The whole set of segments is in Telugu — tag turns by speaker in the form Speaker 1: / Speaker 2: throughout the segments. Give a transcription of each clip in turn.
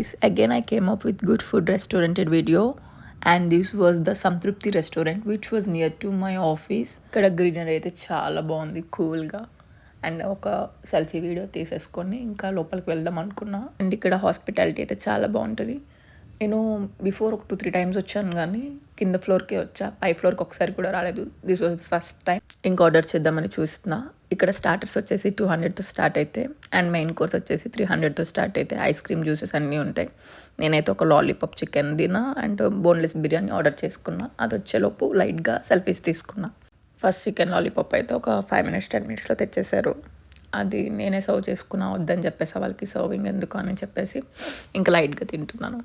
Speaker 1: guys, again I came up with good food restauranted video, and this was the Samtrupti restaurant which was near to my office. ఇక్కడ గ్రీనరీ అయితే చాలా బాగుంది కూల్గా. అండ్ ఒక సెల్ఫీ వీడియో తీసేసుకొని ఇంకా లోపలికి వెళ్దాం అనుకున్నా. అండ్ ఇక్కడ హాస్పిటాలిటీ అయితే చాలా బాగుంటుంది. నేను బిఫోర్ ఒక 2-3 టైమ్స్ వచ్చాను కానీ కింద ఫ్లోర్కే వచ్చా, పై ఫ్లోర్కి ఒకసారి కూడా రాలేదు. This was the first time. ఇంకా ఆర్డర్ చేద్దామని చూస్తున్నా. ఇక్కడ స్టార్టర్స్ వచ్చేసి 200తో స్టార్ట్ అయితే అండ్ మెయిన్ కోర్స్ వచ్చేసి 300తో స్టార్ట్ అయితే ఐస్ క్రీమ్ జ్యూసెస్ అన్నీ ఉంటాయి. నేనైతే ఒక లాలీపాప్ చికెన్ తిన్నా అండ్ బోన్లెస్ బిర్యానీ ఆర్డర్ చేసుకున్నా. అది వచ్చేలోపు లైట్గా సెల్ఫీస్ తీసుకున్నా. ఫస్ట్ చికెన్ లాలీపాప్ అయితే ఒక 5 minutes 10 minutesలో తెచ్చేసారు. అది నేనే సర్వ్ చేసుకున్నా, వద్దని చెప్పేసి వాళ్ళకి సర్వింగ్ ఎందుకు అని చెప్పేసి ఇంకా లైట్గా తింటున్నాను.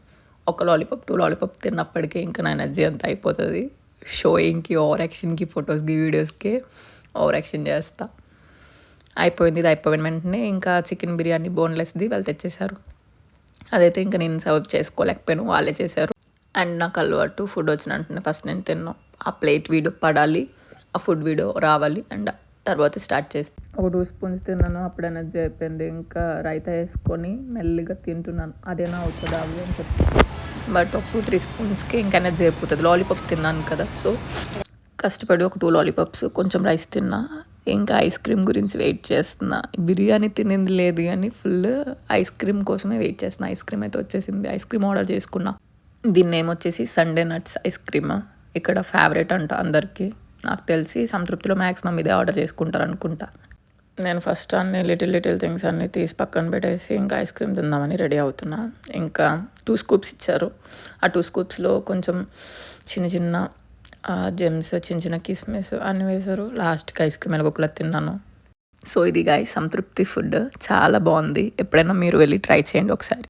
Speaker 1: ఒక లాలీపాప్ 2 లాలీపాప్ తిన్నప్పటికీ ఇంకా నా ఎనర్జీ అంతా అయిపోతుంది. షోయింగ్కి, ఓవర్ యాక్షన్కి, ఫొటోస్కి, వీడియోస్కి ఓవర్ యాక్షన్ చేస్తా. అయిపోయింది. ఇది అయిపోయిన వెంటనే ఇంకా చికెన్ బిర్యానీ బోన్లెస్ది వాళ్ళు తెచ్చేశారు. అదైతే ఇంకా నేను సర్వ్ చేసుకోలేకపోయాను, వాళ్ళే చేశారు. అండ్ నాకు అలవాటు ఫుడ్ వచ్చిన వెంటనే ఫస్ట్ నేను తిన్నాను. ఆ ప్లేట్ వీడియో పడాలి, ఆ ఫుడ్ వీడియో రావాలి అండ్ తర్వాత స్టార్ట్ చేస్తాను. ఒక 2 స్పూన్స్ తిన్నాను, అప్పుడు ఎనర్జీ అయిపోయింది. ఇంకా రైతా వేసుకొని మెల్లిగా తింటున్నాను. అదేనా అవుతుందా అవి అని చెప్పి. బట్ ఒక 2-3 స్పూన్స్కి ఇంకా ఎనర్జీ అయిపోతుంది. లాలీపాప్ తిన్నాను కదా, సో కష్టపడి ఒక 2 లాలీపాప్స్ కొంచెం రైస్ తిన్నా. ఇంకా ఐస్ క్రీమ్ గురించి వెయిట్ చేస్తున్నా. బిర్యానీ తినింది లేదు కానీ ఫుల్ ఐస్ క్రీమ్ కోసమే వెయిట్ చేస్తున్నా. ఐస్ క్రీమ్ అయితే వచ్చేసింది. ఐస్ క్రీమ్ ఆర్డర్ చేసుకున్నా. దీన్ని ఏమొచ్చేసి సండే నట్స్ ఐస్ క్రీమ్. ఇక్కడ ఫేవరెట్ అంట అందరికీ. నాకు తెలిసి సంతృప్తిలో మ్యాక్సిమం ఇదే ఆర్డర్ చేసుకుంటారు అనుకుంటా. నేను ఫస్ట్ అన్ని లిటిల్ థింగ్స్ అన్నీ తీసి పక్కన పెట్టేసి ఇంకా ఐస్ క్రీమ్ తిందామని రెడీ అవుతున్నా. ఇంకా 2 స్కూప్స్ ఇచ్చారు. ఆ 2 స్కూప్స్లో కొంచెం చిన్న జెమ్స్, చిన్న కిస్మిస్ అన్నీ వేశారు. లాస్ట్కి ఐస్ క్రీమ్ ఎలాగొకలా తిన్నాను. సో ఇది గాయ్స్ సంతృప్తి ఫుడ్ చాలా బాగుంది. ఎప్పుడైనా మీరు వెళ్ళి ట్రై చేయండి ఒకసారి.